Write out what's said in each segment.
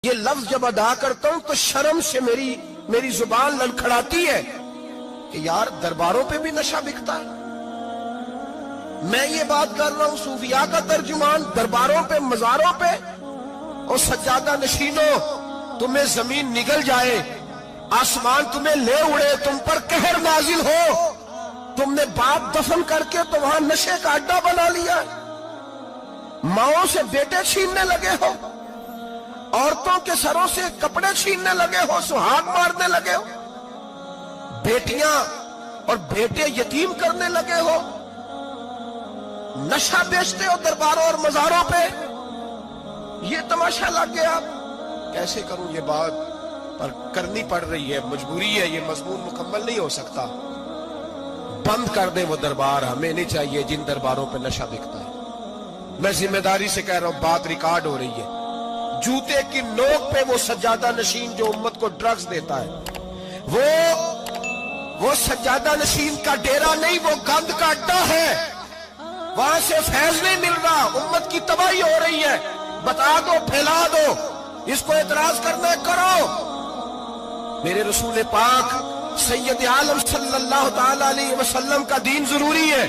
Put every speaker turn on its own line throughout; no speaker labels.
یہ لفظ جب ادا کرتا ہوں تو شرم سے میری زبان لڑکھڑاتی ہے کہ یار درباروں پہ بھی نشہ بکتا ہے۔ میں یہ بات کر رہا ہوں صوفیاء کا ترجمان، درباروں پہ مزاروں پہ، اور سجادہ نشینوں تمہیں زمین نگل جائے، آسمان تمہیں لے اڑے، تم پر قہر نازل ہو، تم نے باپ دفن کر کے تو وہاں نشے کا اڈا بنا لیا، ماؤں سے بیٹے چھیننے لگے ہو، عورتوں کے سروں سے کپڑے چھیننے لگے ہو، سہاگ مارنے لگے ہو، بیٹیاں اور بیٹے یتیم کرنے لگے ہو، نشہ بیچتے ہو درباروں اور مزاروں پہ، یہ تماشا لگ گیا۔ کیسے کروں یہ بات، پر کرنی پڑ رہی ہے، مجبوری ہے، یہ مضمون مکمل نہیں ہو سکتا۔ بند کر دیں وہ دربار، ہمیں نہیں چاہیے جن درباروں پہ نشہ بکتا ہے۔ میں ذمہ داری سے کہہ رہا ہوں، بات ریکارڈ ہو رہی ہے۔ جوتے کی نوک پہ وہ سجادہ نشین جو امت کو ڈرگز دیتا ہے، وہ سجادہ نشین کا ڈیرا نہیں، وہ گند کا اڈا ہے، وہاں سے فیض نہیں مل رہا، امت کی تباہی ہو رہی ہے۔ بتا دو، پھیلا دو، اس کو اعتراض کرنا کرو۔ میرے رسول پاک سید عالم صلی اللہ تعالی علیہ وسلم کا دین ضروری ہے،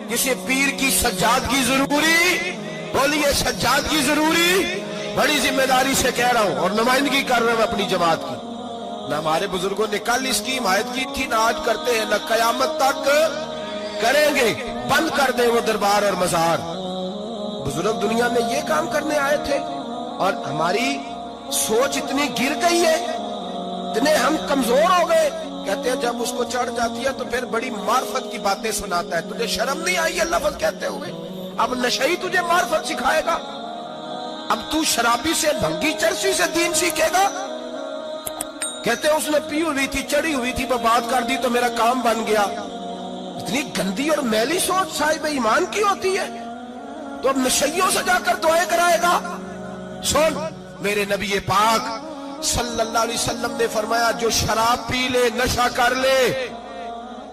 کسی پیر کی سجادگی ضروری، بولیے سجادگی ضروری۔ بڑی ذمہ داری سے کہہ رہا ہوں اور نمائندگی کر رہا ہوں اپنی جماعت کی۔ نہ ہمارے بزرگوں نے کل اس کی حمایت کی تھی، نہ آج کرتے ہیں، نہ قیامت تک کریں گے۔ بند کر دیں وہ دربار اور مزار۔ بزرگ دنیا میں یہ کام کرنے آئے تھے، اور ہماری سوچ اتنی گر گئی ہے، اتنے ہم کمزور ہو گئے۔ کہتے ہیں جب اس کو چڑھ جاتی ہے تو پھر بڑی معرفت کی باتیں سناتا ہے۔ تجھے شرم نہیں آئی یہ لفظ کہتے ہوئے؟ اب نشئی تجھے معرفت سکھائے گا؟ اب تو شرابی سے، بھنگی چرسی سے دین سیکھے گا؟ کہتے ہیں اس نے پی ہوئی تھی، چڑھی ہوئی تھی، میں بات کر دی تو میرا کام بن گیا۔ اتنی گندی اور میلی سوچ صاحب ایمان کی ہوتی ہے، تو اب نشیوں سے جا کر دعائیں کرائے گا؟ سن، میرے نبی پاک صلی اللہ علیہ وسلم نے فرمایا جو شراب پی لے، نشہ کر لے،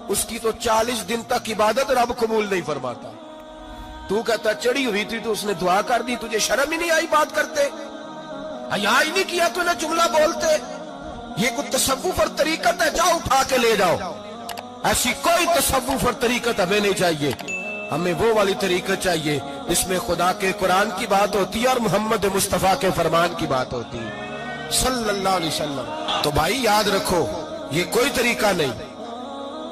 اس کی تو 40 دن تک عبادت رب قبول نہیں فرماتا۔ تو کہتا چڑھی ہوئی تھی تو اس نے دعا کر دی، تجھے شرم ہی نہیں آئی بات کرتے؟ حیا ہی نہیں کیا تو نے جملہ بولتے؟ یہ کوئی تصوف اور طریقت ہے؟ جاؤ اٹھا کے لے جاؤ۔ ایسی کوئی تصوف اور طریقت ہمیں نہیں چاہیے، ہمیں وہ والی طریقت چاہیے جس میں خدا کے قرآن کی بات ہوتی ہے اور محمد مصطفیٰ کے فرمان کی بات ہوتی ہے صلی اللہ علیہ وسلم۔ تو بھائی یاد رکھو، یہ کوئی طریقہ نہیں۔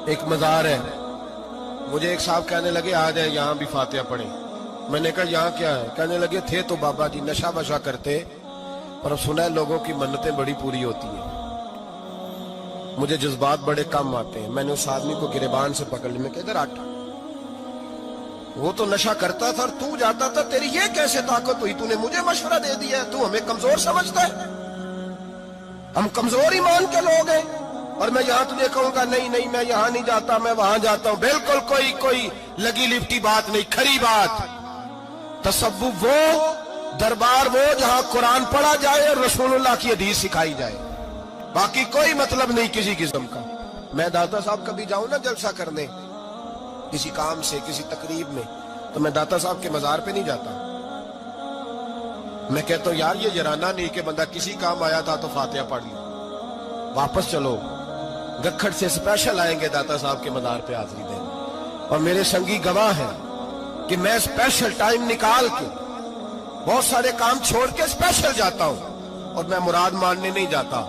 ایک مزار ہے، مجھے ایک صاحب کہنے لگے آ جائے یہاں بھی فاتحہ پڑھیں۔ میں نے کہا یہاں کیا ہے؟ کہنے لگے تھے تو بابا جی نشہ بشا کرتے، پر اب سنا ہے لوگوں کی منتیں بڑی پوری ہوتی ہیں۔ مجھے جذبات بڑے کم آتے ہیں۔ میں نے اس آدمی کو گریبان سے پکڑ لی، میں کہ ادھر ہٹ، وہ تو نشہ کرتا تھا اور تو جاتا تھا، تیری یہ کیسے طاقت ہوئی؟ تو نے مجھے مشورہ دے دیا ہے، تو ہمیں کمزور سمجھتا ہے؟ ہم کمزور ایمان کے لوگ ہیں، اور میں یہاں تجھے کہوں گا نہیں نہیں میں یہاں نہیں جاتا، میں وہاں جاتا ہوں۔ بالکل کوئی لگی لپٹی بات نہیں، کھری بات۔ تصوف وہ، دربار وہ جہاں قرآن پڑھا جائے اور رسول اللہ کی حدیث سکھائی جائے، باقی کوئی مطلب نہیں کسی قسم کا۔ میں داتا صاحب کبھی جاؤں نا جلسہ کرنے کسی کام سے، کسی تقریب میں، تو میں داتا صاحب کے مزار پہ نہیں جاتا۔ میں کہتا ہوں یار یہ جرانہ نہیں کہ بندہ کسی کام آیا تھا تو فاتحہ پڑھ لی، واپس چلو۔ گکھڑ سے سپیشل آئیں گے داتا صاحب کے مزار پہ حاضری دینے، اور میرے سنگی گواہ ہیں کہ میں سپیشل ٹائم نکال کے بہت سارے کام چھوڑ کے سپیشل جاتا ہوں، اور میں مراد ماننے نہیں جاتا،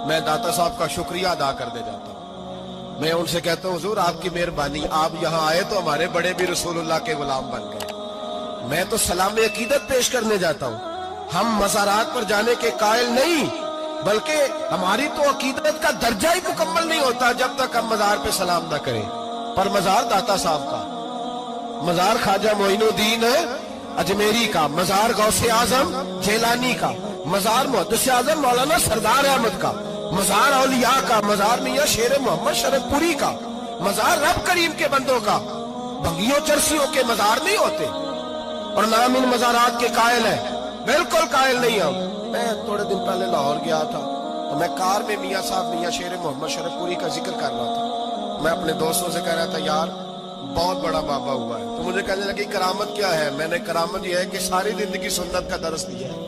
میں داتا صاحب کا شکریہ ادا کرنے جاتا ہوں۔ میں ان سے کہتا ہوں حضور آپ کی مہربانی، آپ یہاں آئے تو ہمارے بڑے بھی رسول اللہ کے غلام بن گئے۔ میں تو سلام عقیدت پیش کرنے جاتا ہوں۔ ہم مزارات پر جانے کے قائل نہیں، بلکہ ہماری تو عقیدت کا درجہ ہی مکمل نہیں ہوتا جب تک ہم مزار پہ سلام نہ کریں۔ پر مزار داتا صاحب کا، مزار خواجہ معین الدین اجمیری کا، مزار غوث اعظم جیلانی کا، مزار محدث اعظم مولانا سردار احمد کا، مزار اولیاء کا، مزار میاں شیر محمد شرف پوری کا، مزار رب کریم کے بندوں کا۔ بھنگیوں چرسیوں کے مزار نہیں ہوتے، اور نام ان مزارات کے قائل ہیں؟ بالکل قائل نہیں ہم۔ میں تھوڑے دن پہلے لاہور گیا تھا، تو میں کار میں میاں صاحب میاں شیر محمد شرف پوری کا ذکر کر رہا تھا۔ میں اپنے دوستوں سے کہہ رہا تھا یار بہت بڑا بابا ہوا ہے، تو مجھے کہنے لگی کرامت کیا ہے؟ میں نے کرامت یہ ہے کہ ساری زندگی سنت کا درس دیا ہے۔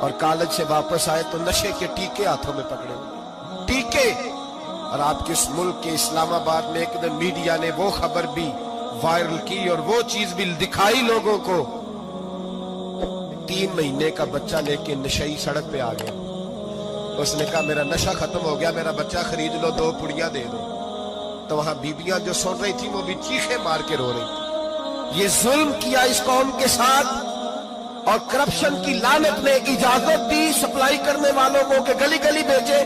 اور کالج سے واپس آئے تو نشے کے ٹیکے ہاتھوں میں پکڑے ہوئے، ٹیکے۔ اور آپ کے اس ملک کے اسلام آباد میں ایک دن میڈیا نے وہ خبر بھی وائرل کی اور وہ چیز بھی دکھائی لوگوں کو، 3 مہینے کا بچہ لے کے نشئی سڑک پہ آ گیا۔ اس نے کہا میرا نشہ ختم ہو گیا، میرا بچہ خرید لو، 2 پڑیاں دے دو۔ تو وہاں بیبیاں جو سن رہی تھی وہ بھی چیخیں مار کے رو رہی تھی۔ یہ ظلم کیا اس قوم کے ساتھ، اور کرپشن کی لعنت نے اجازت دی سپلائی کرنے والوں کو کہ گلی گلی بیچے،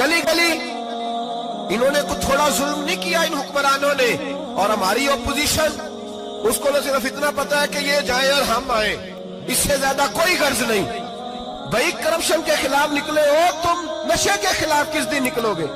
گلی گلی۔ انہوں نے کچھ تھوڑا ظلم نہیں کیا ان حکمرانوں نے، اور ہماری اپوزیشن اس کو نہ صرف اتنا پتا ہے کہ یہ جائیں اور ہم آئیں، اس سے زیادہ کوئی غرض نہیں۔ بھائی کرپشن کے خلاف نکلے ہو تم، نشے کے خلاف کس دن نکلو گے؟